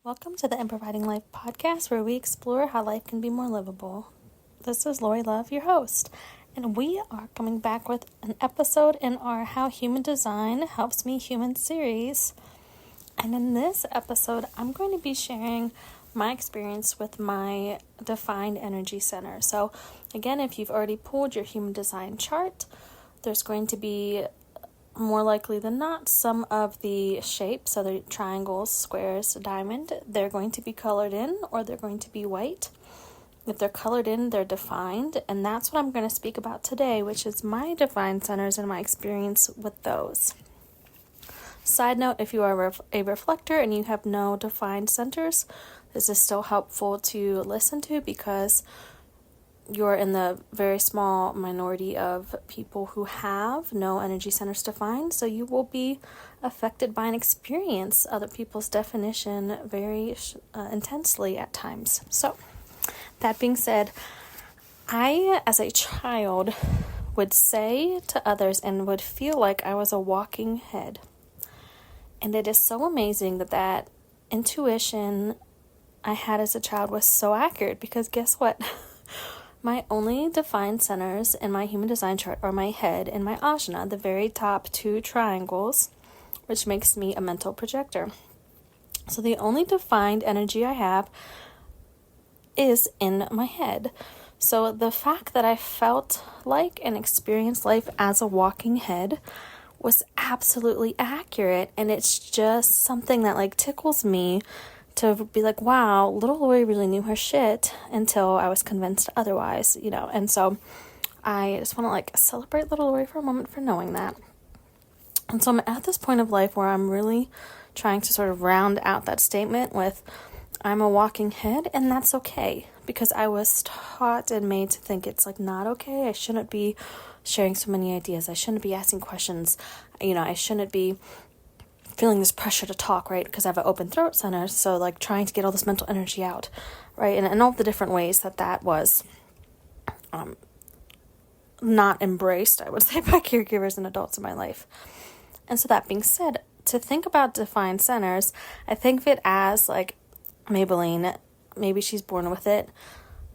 Welcome to the Improvising Life podcast, where we explore how life can be more livable. This is Lori Love, your host, and we are coming back with an episode in our How Human Design Helps Me Human series. And in this episode, I'm going to be sharing my experience with my defined energy center. So again, if you've already pulled your human design chart, there's going to be more likely than not, some of the shapes, so the triangles, squares, diamond, they're going to be colored in or they're going to be white. If they're colored in, they're defined, and that's what I'm going to speak about today, which is my defined centers and my experience with those. Side note, if you are a reflector and you have no defined centers, this is still helpful to listen to because you're in the very small minority of people who have no energy centers defined, so you will be affected by and experience other people's definition very intensely at times. So, that being said, I, as a child, would say to others and would feel like I was a walking head. And it is so amazing that intuition I had as a child was so accurate, because guess what? My only defined centers in my human design chart are my head and my ajna, the very top two triangles, which makes me a mental projector. So the only defined energy I have is in my head. So the fact that I felt like and experienced life as a walking head was absolutely accurate, and it's just something that tickles me to be like, wow, little Lori really knew her shit until I was convinced otherwise, and so I just want to celebrate little Lori for a moment for knowing that. And so I'm at this point of life where I'm really trying to sort of round out that statement with, I'm a walking head, and that's okay, because I was taught and made to think it's not okay. I shouldn't be sharing so many ideas. I shouldn't be asking questions. I shouldn't be feeling this pressure to talk, right? Because I have an open throat center, so trying to get all this mental energy out, right? And all the different ways that was not embraced, I would say, by caregivers and adults in my life. And so that being said, to think about defined centers, I think of it as Maybelline. Maybe she's born with it.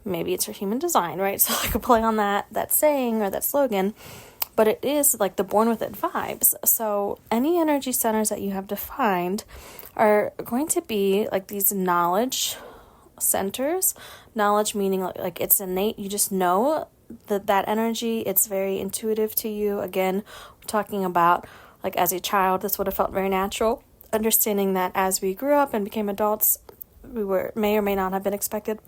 Maybe it's her human design, right? So I could play on that saying or that slogan. But it is the born with it vibes. So any energy centers that you have defined are going to be these knowledge centers. Knowledge meaning it's innate. You just know that energy. It's very intuitive to you. Again, we're talking about as a child, this would have felt very natural. Understanding that as we grew up and became adults, we may or may not have been expected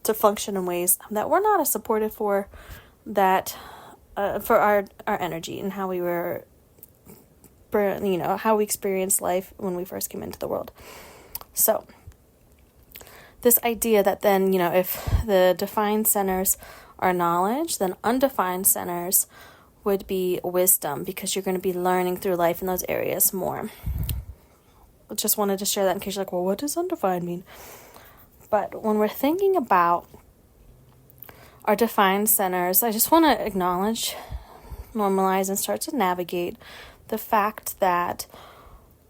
to function in ways that were not as supportive for that. For our energy and how we were, how we experienced life when we first came into the world. So, this idea that then, if the defined centers are knowledge, then undefined centers would be wisdom, because you're going to be learning through life in those areas more. I just wanted to share that in case you're well, what does undefined mean? But when we're thinking about our defined centers, I just want to acknowledge, normalize, and start to navigate the fact that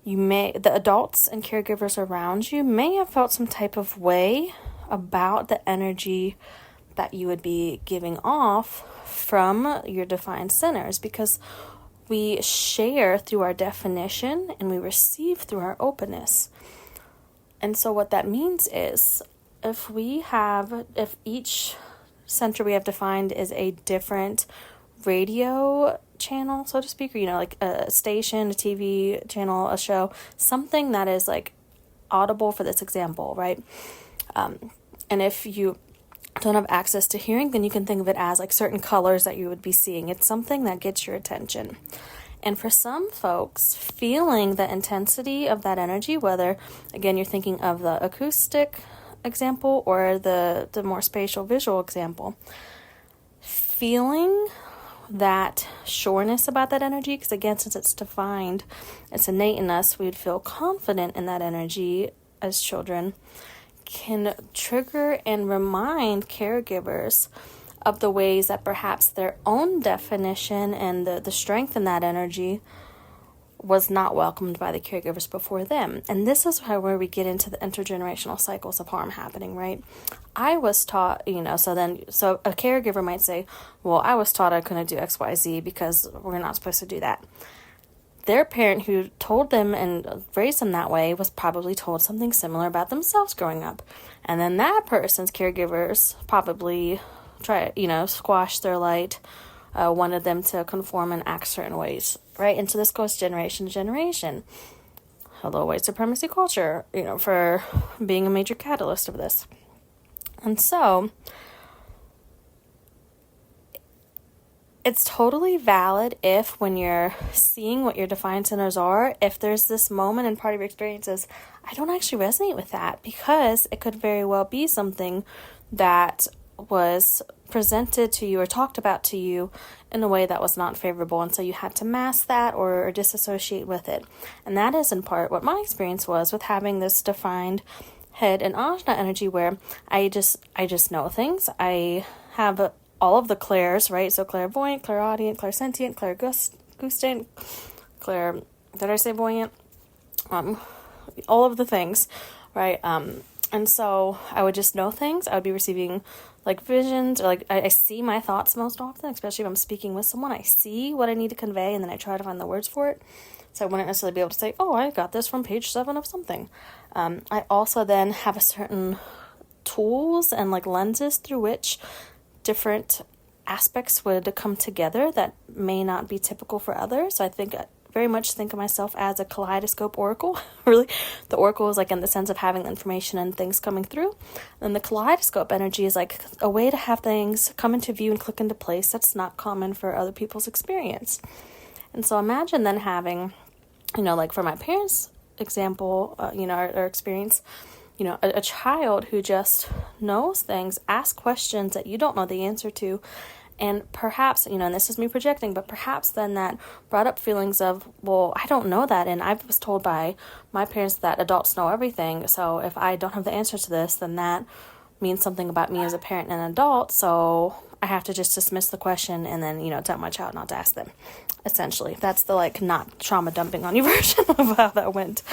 the adults and caregivers around you may have felt some type of way about the energy that you would be giving off from your defined centers, because we share through our definition and we receive through our openness. And so what that means is if each center we have defined is a different radio channel, so to speak, or a station, a TV channel, a show, something that is audible for this example, right? And if you don't have access to hearing, then you can think of it as certain colors that you would be seeing. It's something that gets your attention. And for some folks, feeling the intensity of that energy, whether again you're thinking of the acoustic example or the more spatial visual example, feeling that sureness about that energy, because again, since it's defined, it's innate in us, we'd feel confident in that energy as children, can trigger and remind caregivers of the ways that perhaps their own definition and the strength in that energy was not welcomed by the caregivers before them. And this is where we get into the intergenerational cycles of harm happening, right? I was taught, so a caregiver might say, well, I was taught I couldn't do X, Y, Z because we're not supposed to do that. Their parent who told them and raised them that way was probably told something similar about themselves growing up. And then that person's caregivers probably squash their light, wanted them to conform and act certain ways, right? And so this goes generation to generation. Hello, white supremacy culture, for being a major catalyst of this. And so it's totally valid if, when you're seeing what your defined centers are, if there's this moment and part of your experience is, I don't actually resonate with that, because it could very well be something that was presented to you or talked about to you in a way that was not favorable, and so you had to mask that or disassociate with it. And that is in part what my experience was with having this defined head and ajna energy, where I just know things. I have all of the clairs, right? So clairvoyant, clairaudient, clairsentient, clairgustant, did I say voyant? All of the things, right? And so I would just know things. I would be receiving like visions, or I see my thoughts most often, especially if I'm speaking with someone. I see what I need to convey, and then I try to find the words for it. So I wouldn't necessarily be able to say, oh, I got this from page 7 of something. I also then have a certain tools and lenses through which different aspects would come together that may not be typical for others. So I very much think of myself as a kaleidoscope oracle. Really, the oracle is in the sense of having the information and things coming through. And the kaleidoscope energy is a way to have things come into view and click into place that's not common for other people's experience. And so imagine then having, for my parents' example, or experience, a child who just knows things, asks questions that you don't know the answer to, and perhaps, and this is me projecting, but perhaps then that brought up feelings of, well, I don't know that, and I was told by my parents that adults know everything, so if I don't have the answer to this, then that means something about me as a parent and an adult, so I have to just dismiss the question and then, tell my child not to ask them. Essentially, that's the not trauma dumping on you version of how that went.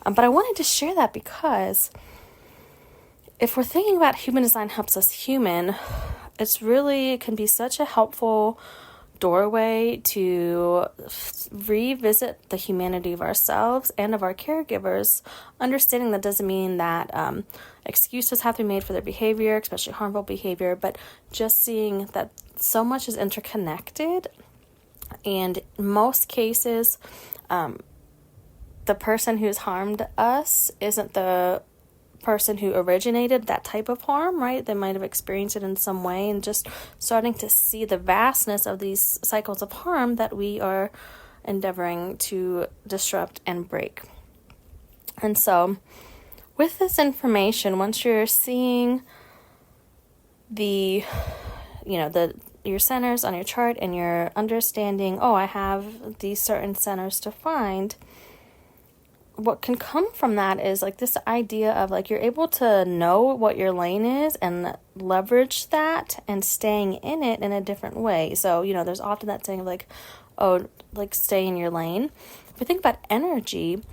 But I wanted to share that because if we're thinking about human design helps us human, it can be such a helpful doorway to revisit the humanity of ourselves and of our caregivers. Understanding that doesn't mean that excuses have to be made for their behavior, especially harmful behavior, but just seeing that so much is interconnected. And in most cases, the person who's harmed us isn't the person who originated that type of harm, right? They might have experienced it in some way, and just starting to see the vastness of these cycles of harm that we are endeavoring to disrupt and break. And so with this information, once you're seeing your centers on your chart and you're understanding, I have these certain centers defined, what can come from that is this idea of you're able to know what your lane is and leverage that and staying in it in a different way. So, there's often that saying of stay in your lane. If we think about energy,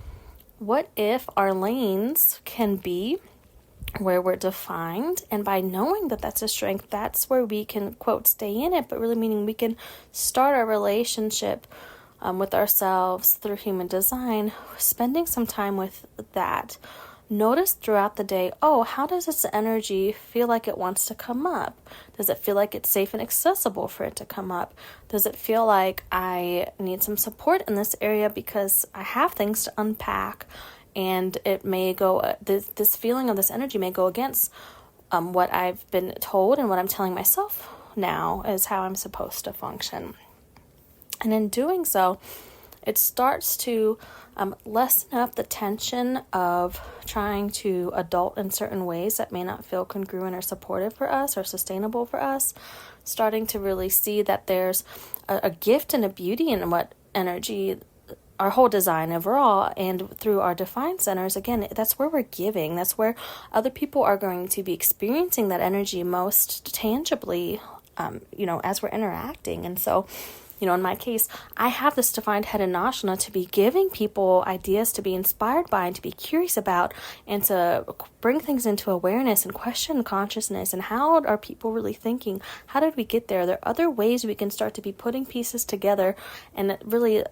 what if our lanes can be where we're defined, and by knowing that that's a strength, that's where we can, quote, stay in it, but really meaning we can start our relationship with ourselves through human design, spending some time with that. Notice throughout the day, how does this energy feel like it wants to come up? Does it feel like it's safe and accessible for it to come up? Does it feel like I need some support in this area because I have things to unpack, and it may go, this feeling of this energy may go against what I've been told and what I'm telling myself now is how I'm supposed to function. And in doing so, it starts to lessen up the tension of trying to adult in certain ways that may not feel congruent or supportive for us or sustainable for us. Starting to really see that there's a gift and a beauty in what energy, our whole design overall, and through our defined centers, again, that's where we're giving. That's where other people are going to be experiencing that energy most tangibly, as we're interacting. And so in my case, I have this defined head and ajna to be giving people ideas to be inspired by and to be curious about, and to bring things into awareness and question consciousness and how are people really thinking? How did we get there? There are other ways we can start to be putting pieces together, and really,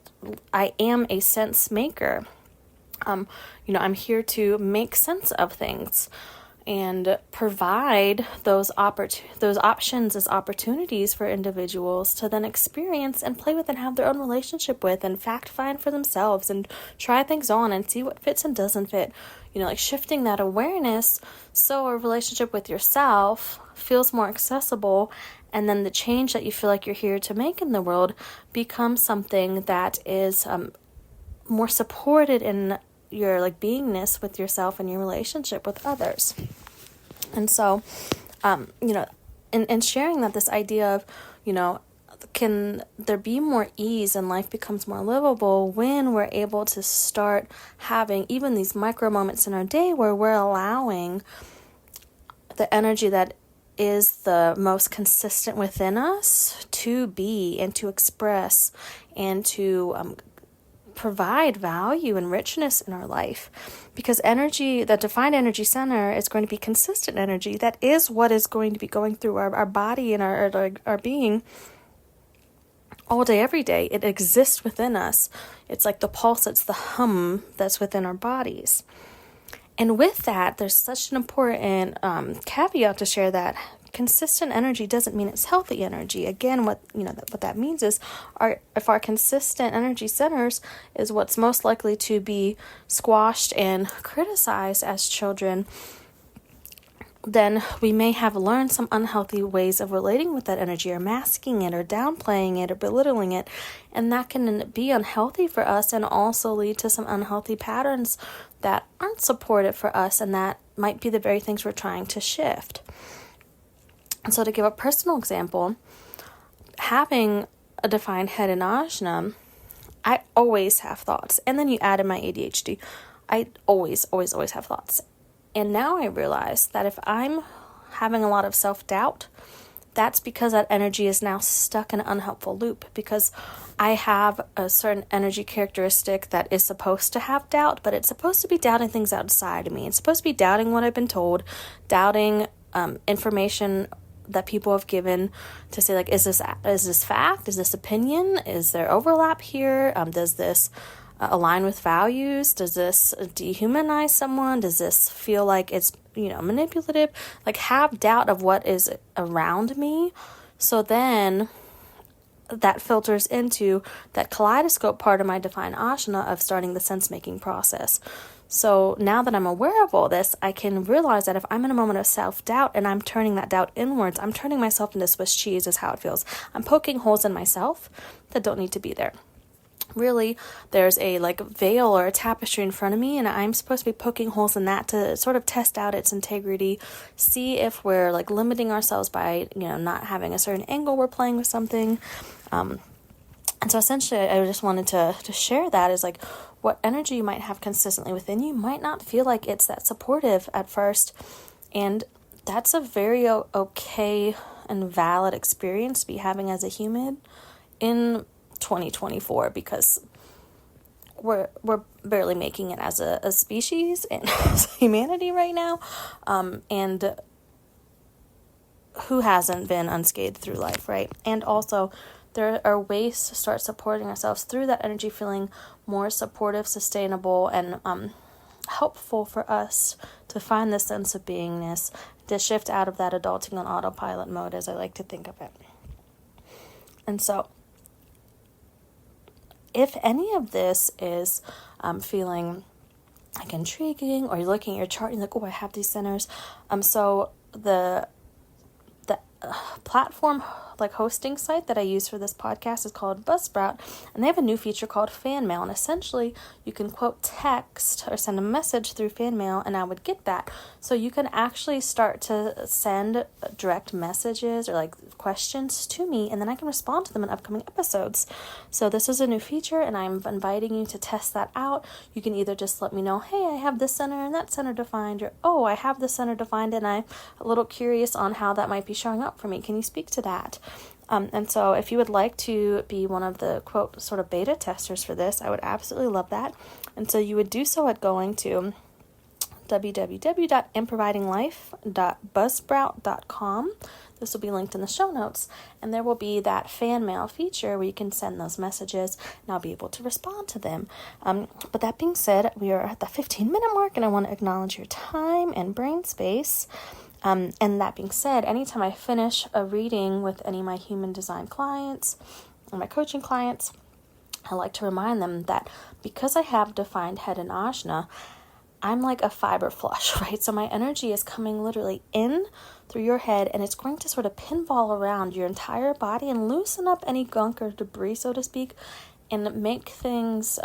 I am a sense maker. I'm here to make sense of things and provide those options as opportunities for individuals to then experience and play with and have their own relationship with and fact find for themselves and try things on and see what fits and doesn't fit. Like shifting that awareness so a relationship with yourself feels more accessible, and then the change that you feel like you're here to make in the world becomes something that is more supported in your beingness with yourself and your relationship with others. And so, in sharing that, this idea of, can there be more ease and life becomes more livable when we're able to start having even these micro moments in our day where we're allowing the energy that is the most consistent within us to be and to express and to provide value and richness in our life. Because energy, the defined energy center, is going to be consistent energy. That is what is going to be going through our body and our being all day, every day. It exists within us. It's like the pulse, it's the hum that's within our bodies. And with that, there's such an important caveat to share, that consistent energy doesn't mean it's healthy energy. Again, what that means is, if our consistent energy centers is what's most likely to be squashed and criticized as children, then we may have learned some unhealthy ways of relating with that energy, or masking it, or downplaying it, or belittling it. And that can be unhealthy for us and also lead to some unhealthy patterns that aren't supportive for us, and that might be the very things we're trying to shift. And so, to give a personal example, having a defined head and ajna, I always have thoughts. And then you add in my ADHD, I always have thoughts. And now I realize that if I'm having a lot of self-doubt, that's because that energy is now stuck in an unhelpful loop, because I have a certain energy characteristic that is supposed to have doubt, but it's supposed to be doubting things outside of me. It's supposed to be doubting what I've been told, doubting information that people have given, to say, is this fact? Is this opinion? Is there overlap here? Does this align with values? Does this dehumanize someone? Does this feel like it's manipulative? Have doubt of what is around me. So then that filters into that kaleidoscope part of my defined ajna of starting the sense-making process. So now that I'm aware of all this, I can realize that if I'm in a moment of self-doubt and I'm turning that doubt inwards, I'm turning myself into Swiss cheese is how it feels. I'm poking holes in myself that don't need to be there. Really, there's a veil or a tapestry in front of me, and I'm supposed to be poking holes in that to sort of test out its integrity, see if we're limiting ourselves by not having a certain angle we're playing with something. And so essentially, I just wanted to share that is what energy you might have consistently within you might not feel like it's that supportive at first. And that's a very okay and valid experience to be having as a human in 2024, because we're barely making it as a species and as humanity right now. And who hasn't been unscathed through life, right? And also, there are ways to start supporting ourselves through that energy feeling more supportive, sustainable, and helpful for us to find this sense of beingness, to shift out of that adulting on autopilot mode, as I like to think of it. And so, if any of this is feeling intriguing, or you're looking at your chart and you're oh, I have these centers. So the platform hosting site that I use for this podcast is called Buzzsprout, and they have a new feature called fan mail, and essentially you can quote text or send a message through fan mail, and I would get that. So you can actually start to send direct messages or questions to me, and then I can respond to them in upcoming episodes. So this is a new feature, and I'm inviting you to test that out. You can either just let me know, hey, I have this center and that center defined, or oh, I have this center defined and I'm a little curious on how that might be showing up for me. Can you speak to that? And so if you would like to be one of the, quote, sort of beta testers for this, I would absolutely love that. And so you would do so at going to www.improvidinglife.buzzsprout.com. This will be linked in the show notes, and there will be that fan mail feature where you can send those messages, and I'll be able to respond to them. But that being said, we are at the 15-minute mark, and I want to acknowledge your time and brain space. And that being said, anytime I finish a reading with any of my human design clients or my coaching clients, I like to remind them that because I have defined Head and Ajna, I'm like a fiber flush, right? So my energy is coming literally in through your head, and it's going to sort of pinball around your entire body and loosen up any gunk or debris, so to speak, and make things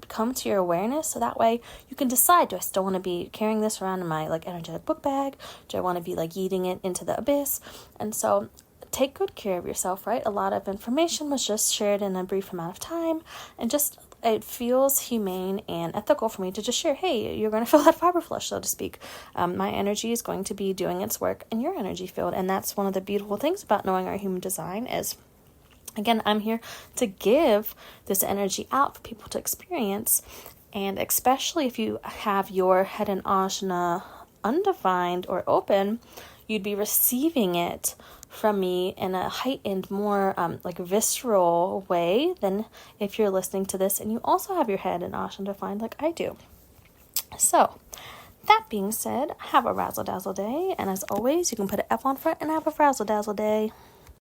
come to your awareness. So that way you can decide, do I still want to be carrying this around in my like energetic book bag? Do I want to be like yeeting it into the abyss? And so take good care of yourself, right? A lot of information was just shared in a brief amount of time, and just it feels humane and ethical for me to just share, hey, you're going to feel that fiber flush, so to speak. My energy is going to be doing its work in your energy field, and that's one of the beautiful things about knowing our human design is, again, I'm here to give this energy out for people to experience, and especially if you have your Head and Ajna undefined or open, you'd be receiving it from me in a heightened, more like visceral way than if you're listening to this and you also have your Head and Ajna defined like I do. So, that being said, have a razzle dazzle day, and as always, you can put an F on front and have a frazzle dazzle day.